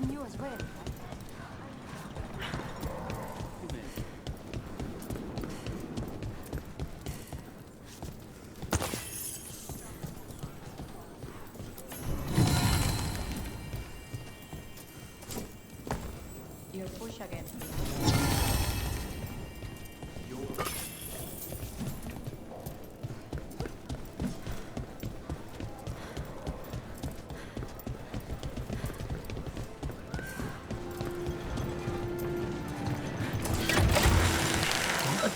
new as well. You're push again.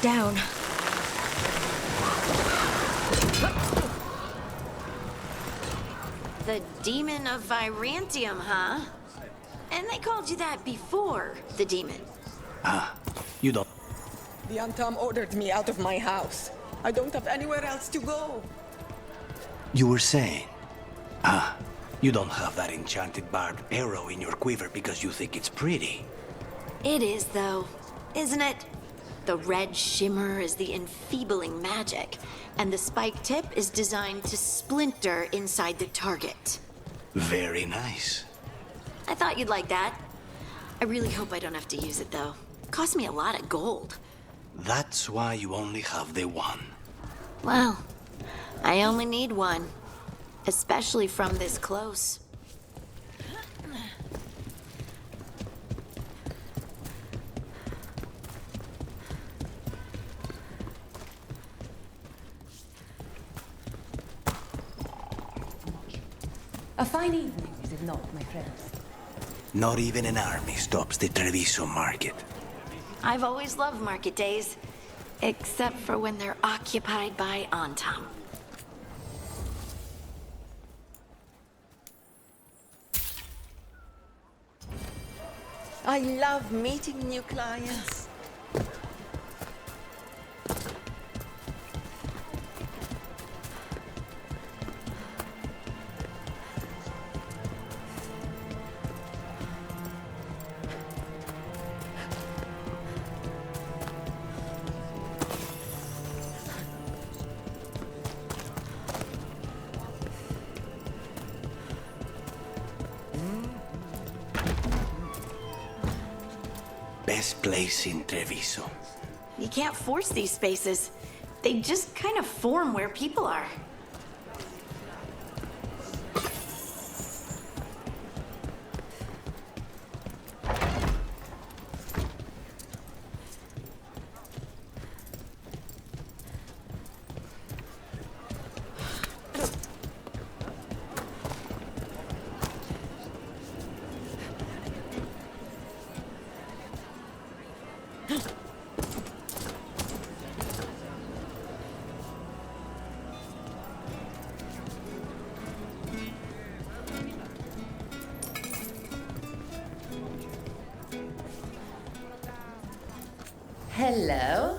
Down. The Demon of Virantium, huh? And they called you that before the demon. You don't... The Antam ordered me out of my house. I don't have anywhere else to go. You were saying... you don't have that enchanted barbed arrow in your quiver because you think it's pretty. It is, though, isn't it? The red shimmer is the enfeebling magic, and the spike tip is designed to splinter inside the target. Very nice. I thought you'd like that. I really hope I don't have to use it, though. Cost me a lot of gold. That's why you only have the one. Well, I only need one. Especially from this close. A fine evening, is it not, my friends? Not even an army stops the Treviso market. I've always loved market days, except for when they're occupied by Antam. I love meeting new clients. Best place in Treviso. You can't force these spaces. They just kind of form where people are. Hello?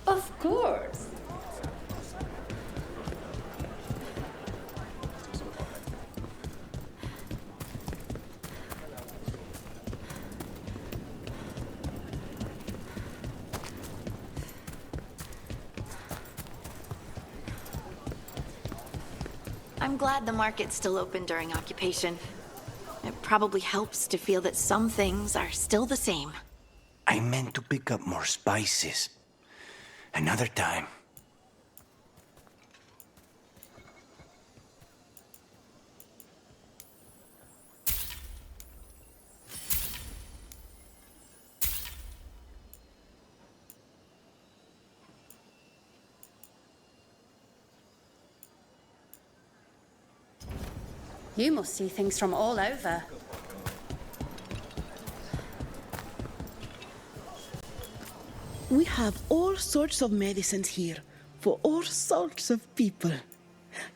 Of course. I'm glad the market's still open during occupation. It probably helps to feel that some things are still the same. I meant to pick up more spices. Another time. You must see things from all over. We have all sorts of medicines here for all sorts of people.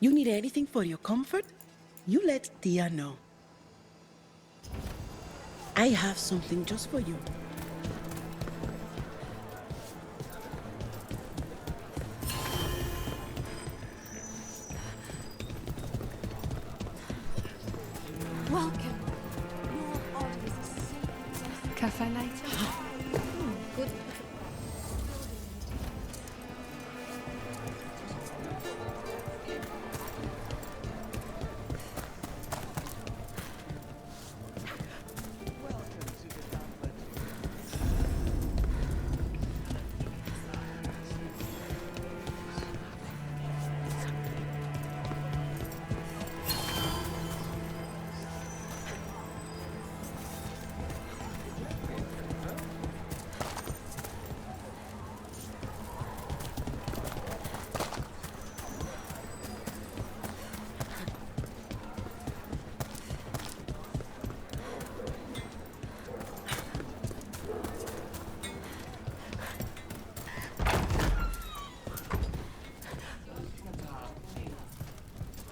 You need anything for your comfort? You let Tia know. I have something just for you. cafe later? Good.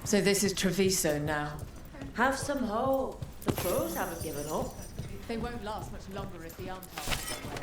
So this is Treviso now. Have some hope. The crows haven't given up. They won't last much longer if the Armtars go away.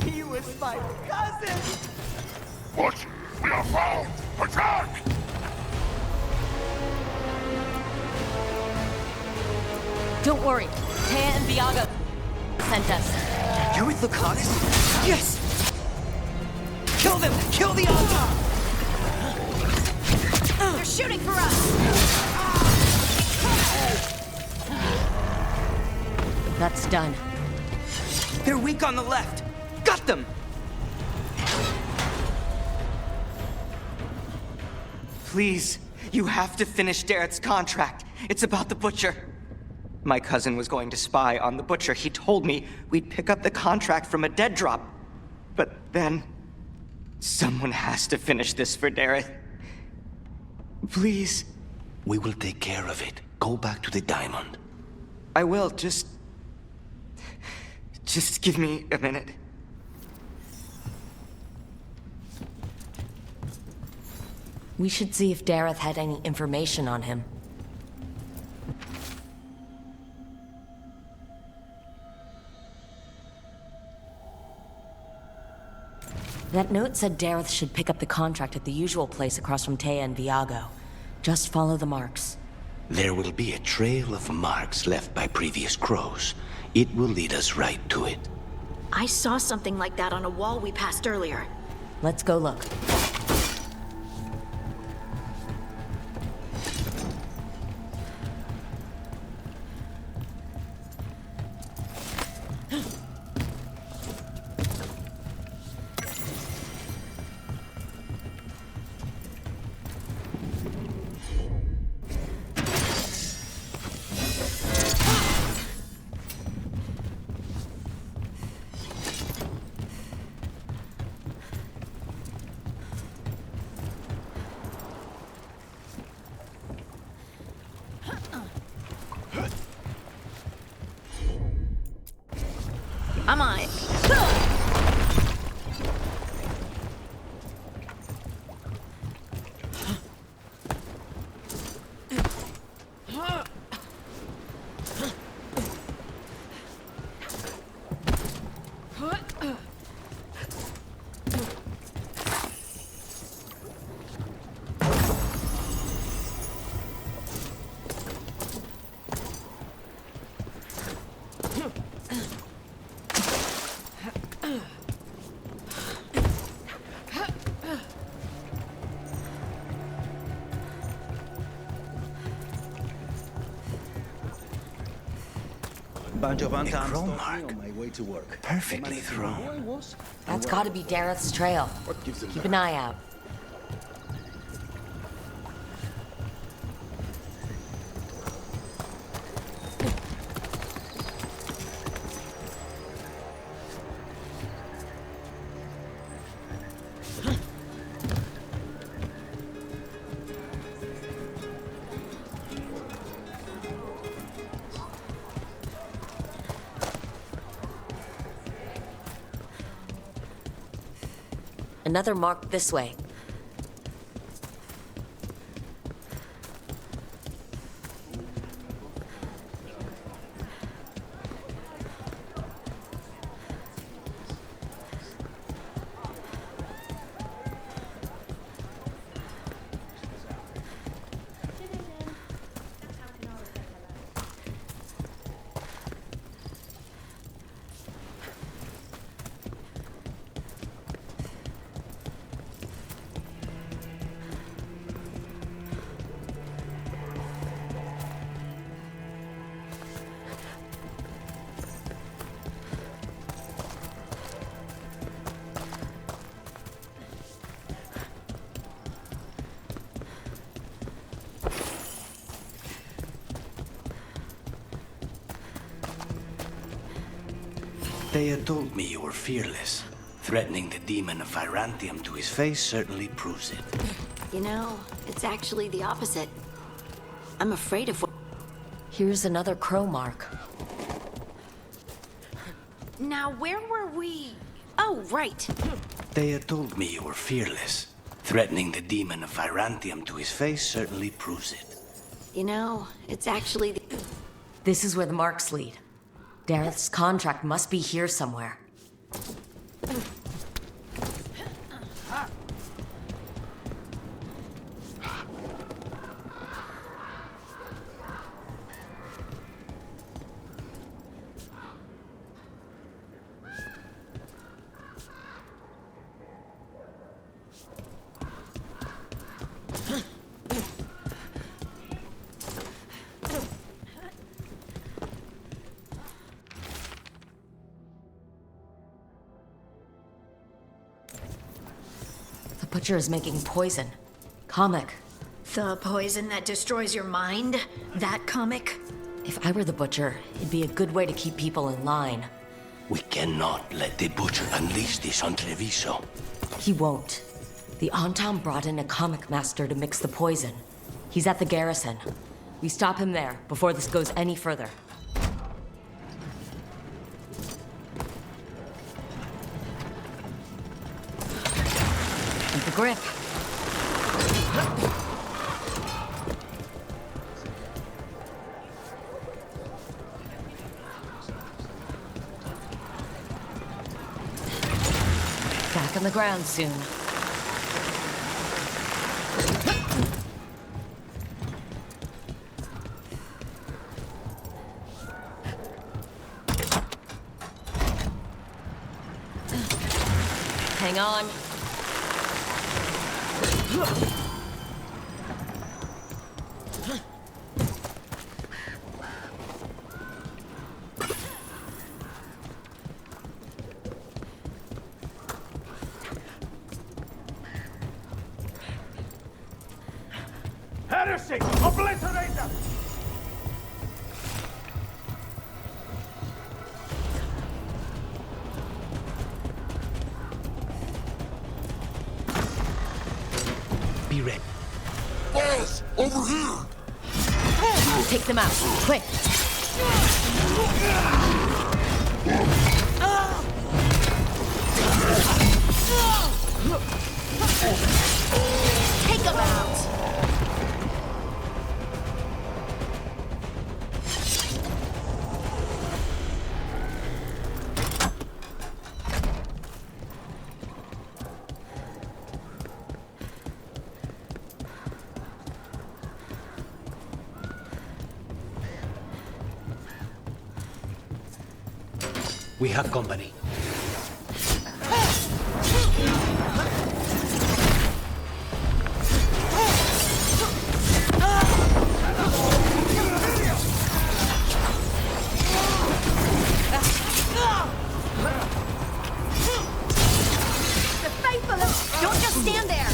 He was my cousin! What? We are found! Attack! Don't worry. Taya and Viaga sent us. You're with Lucanus? Yes! Kill them! Kill the Alga! They're shooting for us! That's done. They're weak on the left! Got them! Please, you have to finish Dareth's contract. It's about the Butcher. My cousin was going to spy on the Butcher. He told me we'd pick up the contract from a dead drop. But then... someone has to finish this for Dareth. Please. We will take care of it. Go back to the diamond. I will, just give me a minute. We should see if Dareth had any information on him. That note said Dareth should pick up the contract at the usual place across from Taya and Viago. Just follow the marks. There will be a trail of marks left by previous crows. It will lead us right to it. I saw something like that on a wall we passed earlier. Let's go look. I'm on it. Bunch of crow untowns mark. on my way to work. Perfectly thrown. That's gotta be Dareth's trail. Keep an eye out. Another mark this way. They had told me you were fearless. Threatening the demon of Virantium to his face certainly proves it. You know, it's actually the opposite. I'm afraid of what... Here's another crow mark. Now, where were we? Oh, right. They had told me you were fearless. Threatening the demon of Virantium to his face certainly proves it. You know, it's actually the... This is where the marks lead. Dareth's contract must be here somewhere. The butcher is making poison. Kamek. The poison that destroys your mind? That comic? If I were the butcher, it'd be a good way to keep people in line. We cannot let the butcher unleash this on Treviso. He won't. The Antam brought in a Qamekmaster to mix the poison. He's at the garrison. We stop him there before this goes any further. Keep the grip. Back on the ground soon. Hang on. Heresy! Obliterate them! Be ready. Boss! Over here! Take them out, quick! Take them out! We have company. The faithful! Don't just stand there!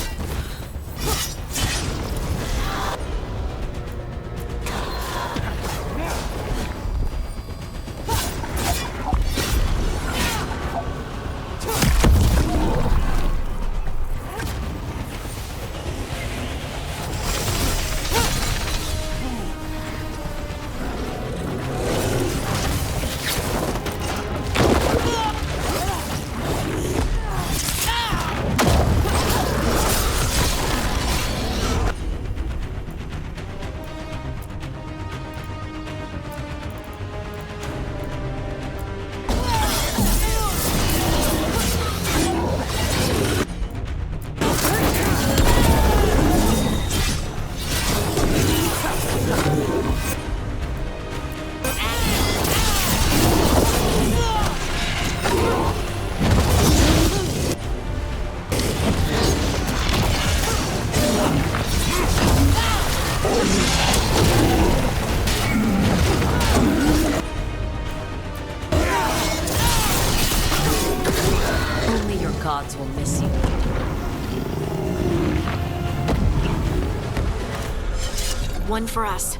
One for us.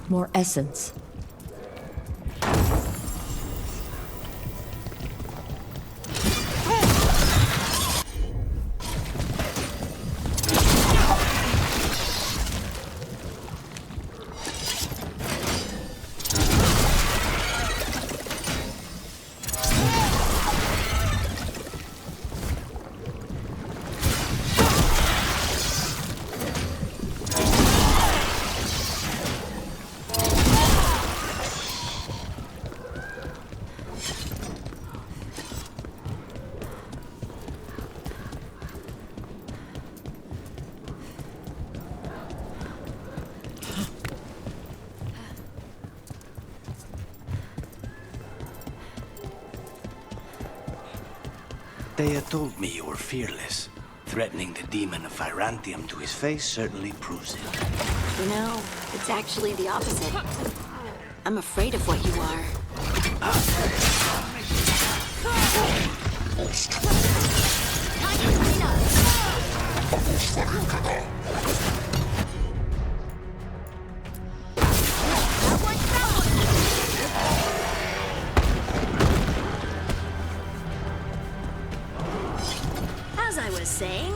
More essence. Thea told me you were fearless. Threatening the demon of Virantium to his face certainly proves it. You know, it's actually the opposite. I'm afraid of what you are. As I was saying,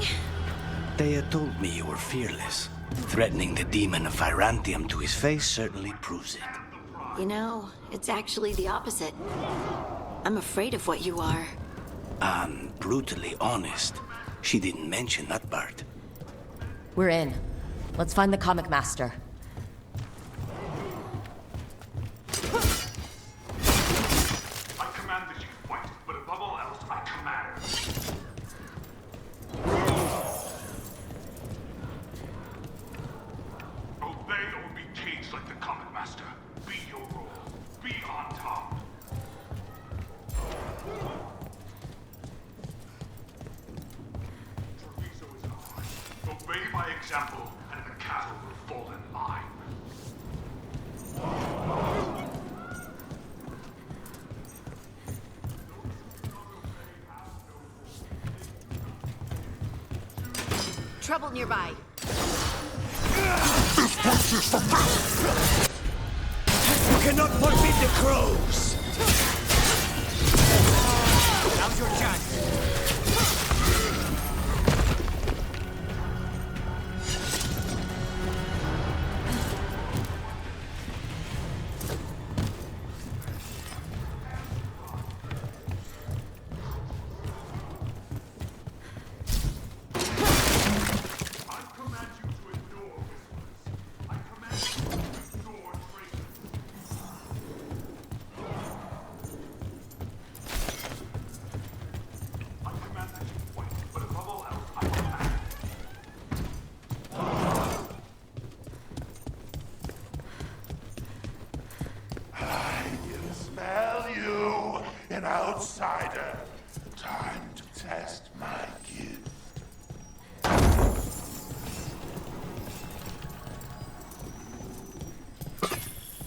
Thea told me you were fearless. Threatening the demon of Virantium to his face certainly proves it. You know, it's actually the opposite. I'm afraid of what you are. I'm brutally honest. She didn't mention that part. We're in. Let's find the Qamekmaster. I command that you fight, but above all else, I command. Obey or be caged like the Qamekmaster. Be your role. Be on top. Treviso is ours. Obey my example, and the castle will fall in line. trouble nearby. You cannot forbid the crows! Now's your chance. An outsider. Time to test my gift.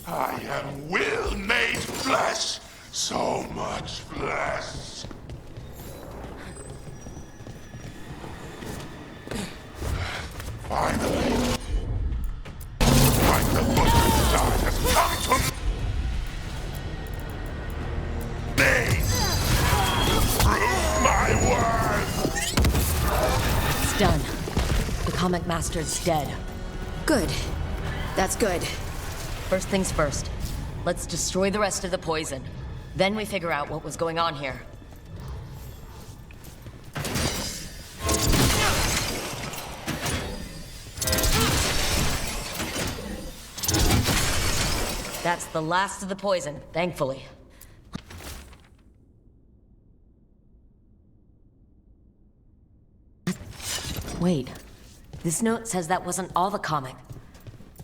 I am will made flesh. So much flesh. Finally. Like the butcher's time has come to me. My word! It's done. The Qamekmaster's dead. Good. That's good. First things first. Let's destroy the rest of the poison. Then we figure out what was going on here. That's the last of the poison, thankfully. Wait. This note says that wasn't all the comic.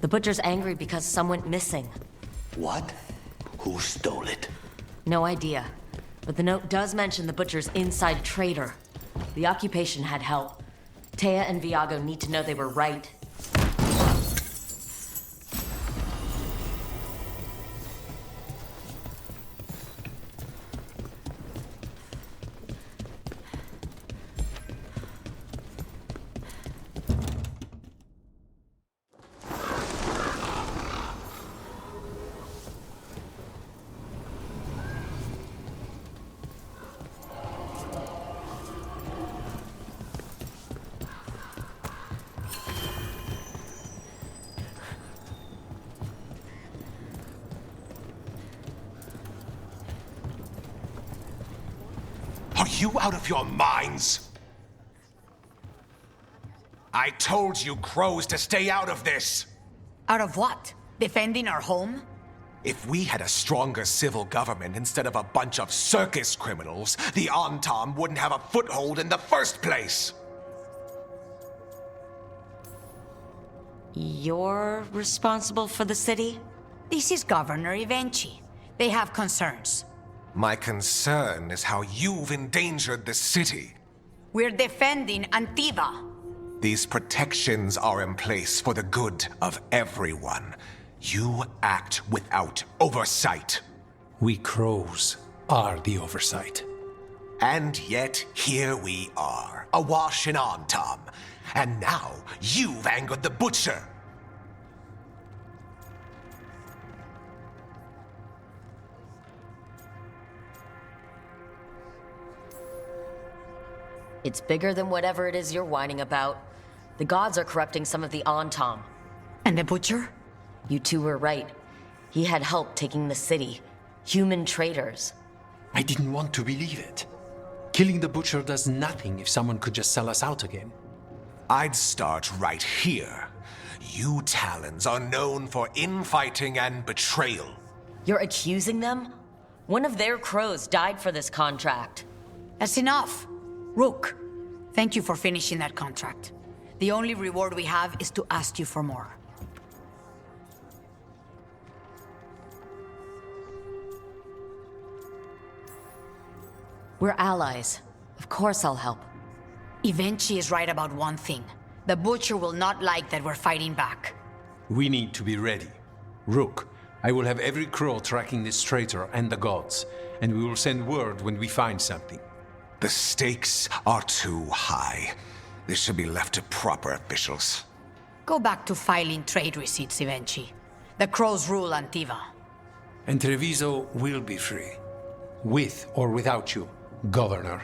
The Butcher's angry because some went missing. What? Who stole it? No idea. But the note does mention the Butcher's inside trader. The occupation had help. Taya and Viago need to know they were right. you out of your minds? I told you crows to stay out of this! Out of what? Defending our home? If we had a stronger civil government instead of a bunch of circus criminals, the Antam wouldn't have a foothold in the first place! You're responsible for the city? This is Governor Evenchi. They have concerns. My concern is how you've endangered the city. We're defending Antiva. These protections are in place for the good of everyone. You act without oversight. We crows are the oversight. And yet, here we are, awash in Antam. And now, you've angered the Butcher. It's bigger than whatever it is you're whining about. The gods are corrupting some of the Antam. And the Butcher? You two were right. He had help taking the city. Human traitors. I didn't want to believe it. Killing the Butcher does nothing if someone could just sell us out again. I'd start right here. You Talons are known for infighting and betrayal. You're accusing them? One of their crows died for this contract. That's enough. Rook, thank you for finishing that contract. The only reward we have is to ask you for more. We're allies. Of course I'll help. Evenchi is right about one thing. The Butcher will not like that we're fighting back. We need to be ready. Rook, I will have every crow tracking this traitor and the gods, and we will send word when we find something. The stakes are too high. This should be left to proper officials. Go back to filing trade receipts, Evenchi. The crows rule Antiva. And Treviso will be free. With or without you, Governor.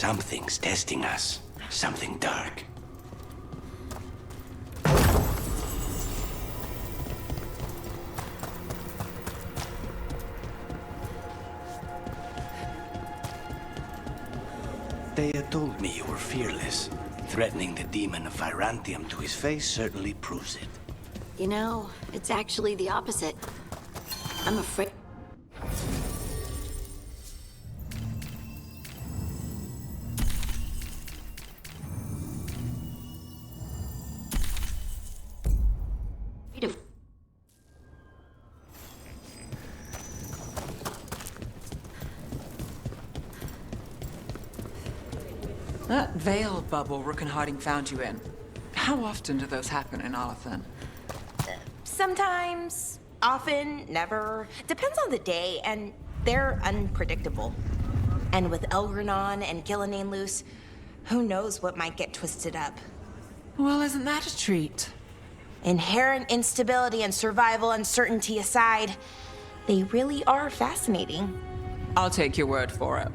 Something's testing us. Something dark. Thea told me you were fearless. Threatening the demon of Virantium to his face certainly proves it. You know, it's actually the opposite. I'm afraid. That veil bubble Rook and Harding found you in. How often do those happen in Arthur? Sometimes, often, never. Depends on the day, and they're unpredictable. And with Elgranon and Gillenane loose, who knows what might get twisted up. Well, isn't that a treat? Inherent instability and survival uncertainty aside, they really are fascinating. I'll take your word for it.